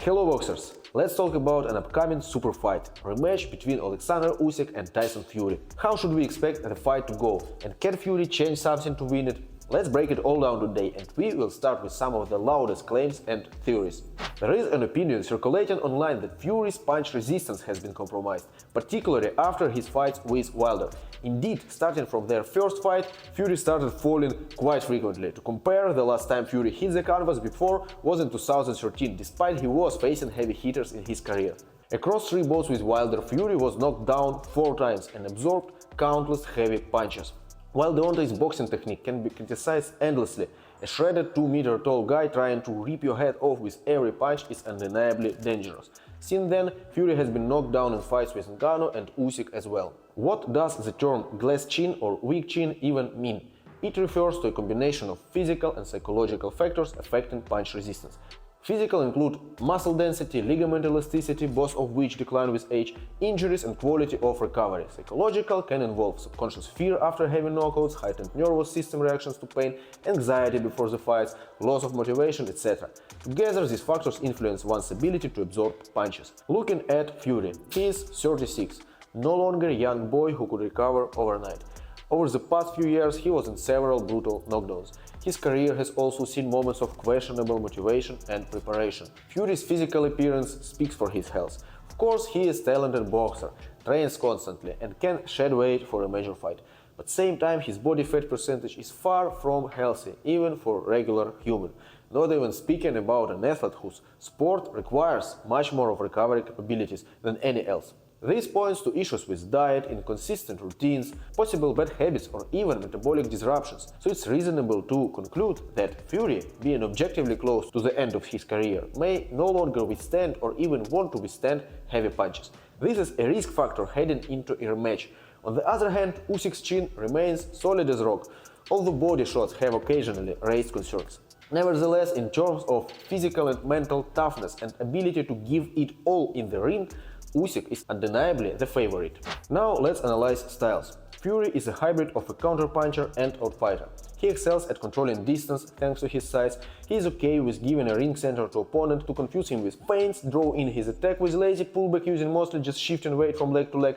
Hello boxers! Let's talk about an upcoming super fight, rematch between Oleksandr Usyk and Tyson Fury. How should we expect the fight to go, and can Fury change something to win it? Let's break it all down today, and we will start with some of the loudest claims and theories. There is an opinion circulating online that Fury's punch resistance has been compromised, particularly after his fights with Wilder. Indeed, starting from their first fight, Fury started falling quite frequently. To compare, the last time Fury hit the canvas before was in 2013, despite he was facing heavy hitters in his career. Across 3 bouts with Wilder, Fury was knocked down 4 times and absorbed countless heavy punches. While Deontay's boxing technique can be criticized endlessly, a shredded 2-meter-tall guy trying to rip your head off with every punch is undeniably dangerous. Since then, Fury has been knocked down in fights with Ngannou and Usyk as well. What does the term glass chin or weak chin even mean? It refers to a combination of physical and psychological factors affecting punch resistance. Physical include muscle density, ligament elasticity, both of which decline with age, injuries and quality of recovery. Psychological can involve subconscious fear after heavy knockouts, heightened nervous system reactions to pain, anxiety before the fights, loss of motivation, etc. Together, these factors influence one's ability to absorb punches. Looking at Fury, he is 36, no longer a young boy who could recover overnight. Over the past few years, he was in several brutal knockdowns. His career has also seen moments of questionable motivation and preparation. Fury's physical appearance speaks for his health. Of course, he is a talented boxer, trains constantly, and can shed weight for a major fight. But at the same time, his body fat percentage is far from healthy, even for regular human. Not even speaking about an athlete whose sport requires much more of recovery capabilities than any else. This points to issues with diet, inconsistent routines, possible bad habits or even metabolic disruptions, so it's reasonable to conclude that Fury, being objectively close to the end of his career, may no longer withstand or even want to withstand heavy punches. This is a risk factor heading into a rematch. On the other hand, Usyk's chin remains solid as rock, although body shots have occasionally raised concerns. Nevertheless, in terms of physical and mental toughness and ability to give it all in the ring, Usyk is undeniably the favorite. Now let's analyze styles. Fury is a hybrid of a counterpuncher and outfighter. He excels at controlling distance thanks to his size. He is okay with giving a ring center to opponent to confuse him with feints, draw in his attack with lazy pullback using mostly just shifting weight from leg to leg,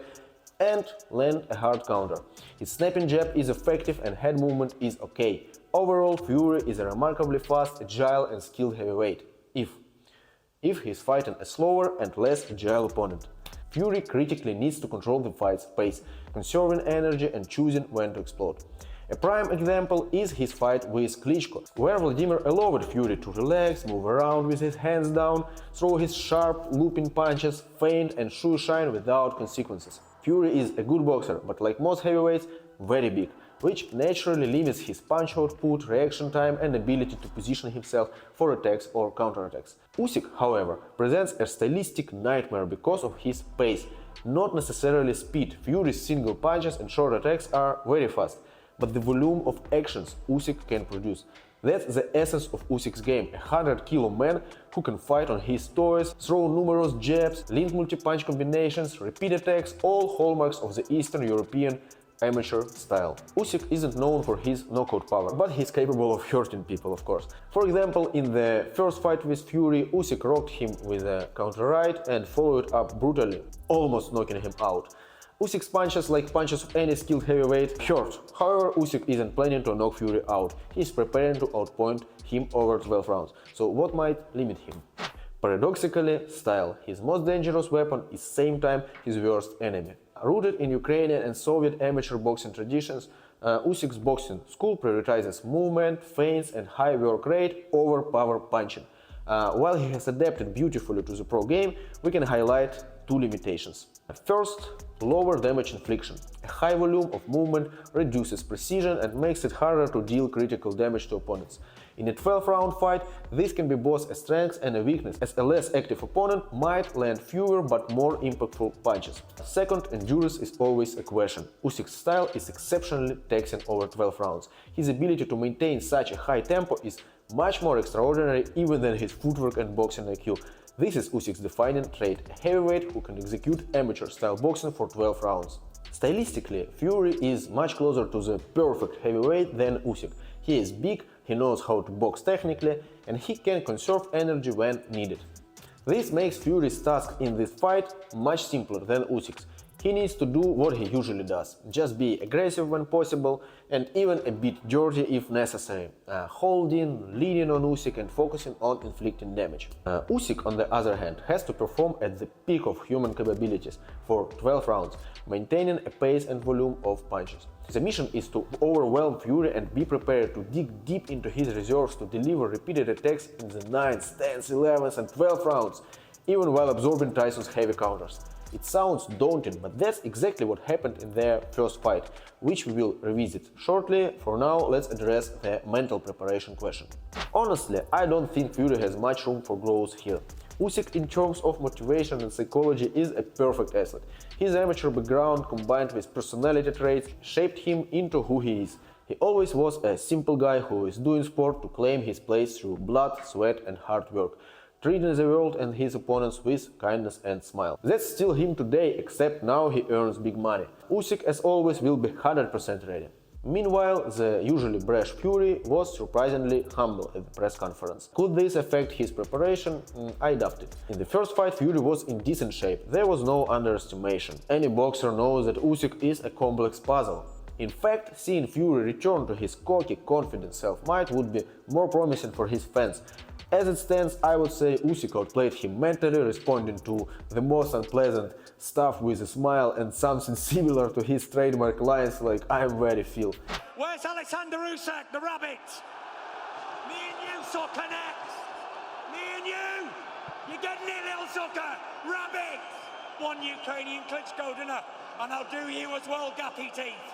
and land a hard counter. His snapping jab is effective and head movement is okay. Overall, Fury is a remarkably fast, agile and skilled heavyweight. If he's fighting a slower and less agile opponent. Fury critically needs to control the fight's pace, conserving energy and choosing when to explode. A prime example is his fight with Klitschko, where Vladimir allowed Fury to relax, move around with his hands down, throw his sharp, looping punches, feint and shoe shine without consequences. Fury is a good boxer, but like most heavyweights, very big, which naturally limits his punch output, reaction time and ability to position himself for attacks or counterattacks. Usyk, however, presents a stylistic nightmare because of his pace, not necessarily speed. Fury's single punches and short attacks are very fast, but the volume of actions Usyk can produce. That's the essence of Usyk's game, a 100-kilo man who can fight on his toes, throw numerous jabs, link multi-punch combinations, repeat attacks, all hallmarks of the Eastern European amateur style. Usyk isn't known for his knockout power, but he's capable of hurting people, of course. For example, in the first fight with Fury, Usyk rocked him with a counter right and followed up brutally, almost knocking him out. Usyk's punches, like punches of any skilled heavyweight, hurt. However, Usyk isn't planning to knock Fury out. He's preparing to outpoint him over 12 rounds. So what might limit him? Paradoxically, style. His most dangerous weapon is same time his worst enemy. Rooted in Ukrainian and Soviet amateur boxing traditions, Usyk's boxing school prioritizes movement, feints and high work rate over power punching. While he has adapted beautifully to the pro game, we can highlight 2 limitations. First, lower damage infliction. A high volume of movement reduces precision and makes it harder to deal critical damage to opponents. In a 12-round fight, this can be both a strength and a weakness, as a less active opponent might land fewer but more impactful punches. Second, endurance is always a question. Usyk's style is exceptionally taxing over 12 rounds. His ability to maintain such a high tempo is much more extraordinary even than his footwork and boxing IQ. This is Usyk's defining trait, a heavyweight who can execute amateur-style boxing for 12 rounds. Stylistically, Fury is much closer to the perfect heavyweight than Usyk. He is big, he knows how to box technically, and he can conserve energy when needed. This makes Fury's task in this fight much simpler than Usyk's. He needs to do what he usually does, just be aggressive when possible and even a bit dirty if necessary, holding, leaning on Usyk and focusing on inflicting damage. Usyk, on the other hand, has to perform at the peak of human capabilities for 12 rounds, maintaining a pace and volume of punches. The mission is to overwhelm Fury and be prepared to dig deep into his reserves to deliver repeated attacks in the 9th, 10th, 11th and 12th rounds, even while absorbing Tyson's heavy counters. It sounds daunting, but that's exactly what happened in their first fight, which we will revisit shortly. For now, let's address the mental preparation question. Honestly, I don't think Fury has much room for growth here. Usyk, in terms of motivation and psychology, is a perfect athlete. His amateur background combined with personality traits shaped him into who he is. He always was a simple guy who is doing sport to claim his place through blood, sweat and hard work, treating the world and his opponents with kindness and smile. That's still him today, except now he earns big money. Usyk, as always, will be 100% ready. Meanwhile, the usually brash Fury was surprisingly humble at the press conference. Could this affect his preparation? I doubt it. In the first fight, Fury was in decent shape. There was no underestimation. Any boxer knows that Usyk is a complex puzzle. In fact, seeing Fury return to his cocky, confident self-might would be more promising for his fans. As it stands, I would say Usyk outplayed him mentally, responding to the most unpleasant stuff with a smile and something similar to his trademark lines like "I'm very Phil." Where's Oleksandr Usyk, the rabbit? Me and you, sucker, next! Me and you! You're getting it, little sucker! Rabbit! One Ukrainian Klitschko dinner, and I'll do you as well, gappy teeth!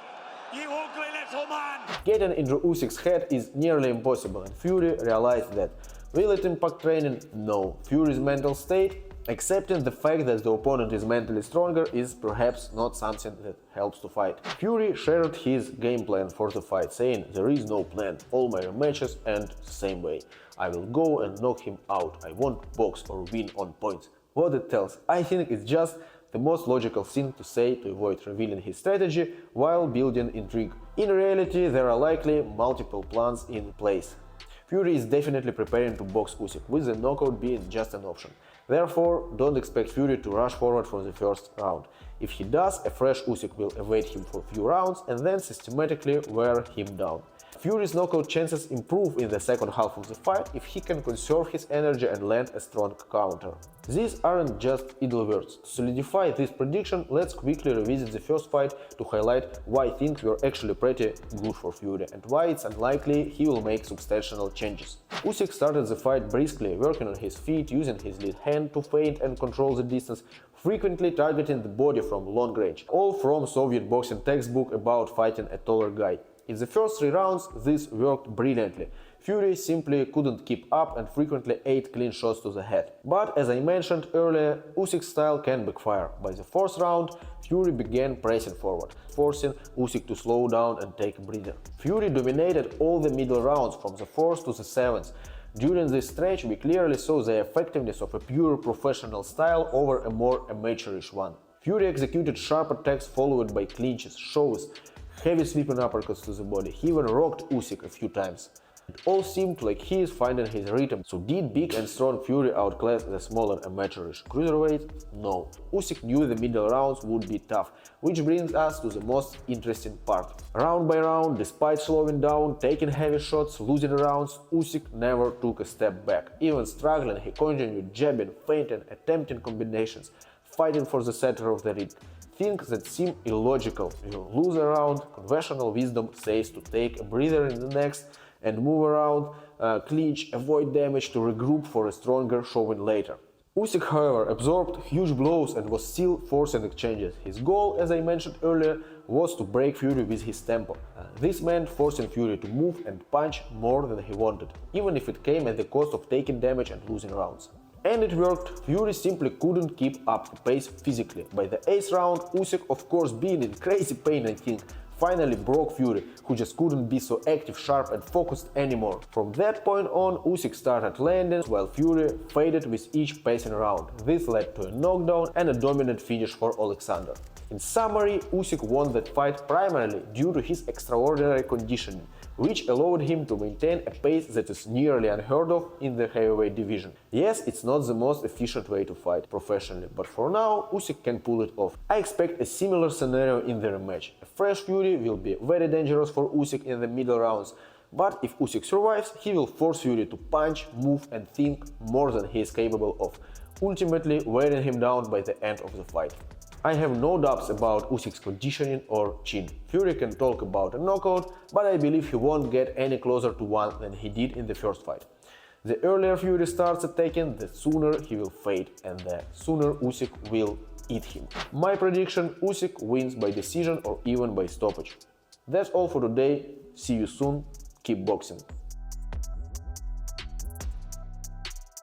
You ugly little man! Getting into Usyk's head is nearly impossible, and Fury realized that. Will it impact training? No. Fury's mental state, accepting the fact that the opponent is mentally stronger, is perhaps not something that helps to fight. Fury shared his game plan for the fight, saying, "There is no plan, all my rematches end the same way. I will go and knock him out. I won't box or win on points." What it tells, I think it's just the most logical thing to say to avoid revealing his strategy while building intrigue. In reality, there are likely multiple plans in place. Fury is definitely preparing to box Usyk, with the knockout being just an option. Therefore, don't expect Fury to rush forward for the first round. If he does, a fresh Usyk will evade him for a few rounds and then systematically wear him down. Fury's knockout chances improve in the second half of the fight if he can conserve his energy and land a strong counter. These aren't just idle words. To solidify this prediction, let's quickly revisit the first fight to highlight why things were actually pretty good for Fury and why it's unlikely he will make substantial changes. Usyk started the fight briskly, working on his feet, using his lead hand to feint and control the distance, frequently targeting the body from long range, all from Soviet boxing textbook about fighting a taller guy. In the first 3 rounds, this worked brilliantly. Fury simply couldn't keep up and frequently ate clean shots to the head. But as I mentioned earlier, Usyk's style can backfire. By the 4th round, Fury began pressing forward, forcing Usyk to slow down and take a breather. Fury dominated all the middle rounds from the 4th to the 7th. During this stretch, we clearly saw the effectiveness of a pure professional style over a more amateurish one. Fury executed sharp attacks followed by clinches, shoves, heavy sweeping uppercuts to the body. He even rocked Usyk a few times. It all seemed like he is finding his rhythm. So did big and strong Fury outclass the smaller amateurish cruiserweight? No. Usyk knew the middle rounds would be tough, which brings us to the most interesting part. Round by round, despite slowing down, taking heavy shots, losing rounds, Usyk never took a step back. Even struggling, he continued jabbing, feinting, attempting combinations, fighting for the center of the ring. Things that seem illogical. You lose a round, conventional wisdom says to take a breather in the next and move around, clinch, avoid damage to regroup for a stronger showing later. Usyk, however, absorbed huge blows and was still forcing exchanges. His goal, as I mentioned earlier, was to break Fury with his tempo. This meant forcing Fury to move and punch more than he wanted, even if it came at the cost of taking damage and losing rounds. And it worked. Fury simply couldn't keep up the pace physically. By the 8th round, Usyk, of course being in crazy pain I think, finally broke Fury, who just couldn't be so active, sharp and focused anymore. From that point on, Usyk started landing, while Fury faded with each passing round. This led to a knockdown and a dominant finish for Oleksandr. In summary, Usyk won that fight primarily due to his extraordinary conditioning, which allowed him to maintain a pace that is nearly unheard of in the heavyweight division. Yes, it's not the most efficient way to fight professionally, but for now Usyk can pull it off. I expect a similar scenario in the rematch. A fresh Fury will be very dangerous for Usyk in the middle rounds, but if Usyk survives, he will force Fury to punch, move and think more than he is capable of, ultimately wearing him down by the end of the fight. I have no doubts about Usyk's conditioning or chin. Fury can talk about a knockout, but I believe he won't get any closer to one than he did in the first fight. The earlier Fury starts attacking, the sooner he will fade, and the sooner Usyk will eat him. My prediction: Usyk wins by decision or even by stoppage. That's all for today. See you soon. Keep boxing.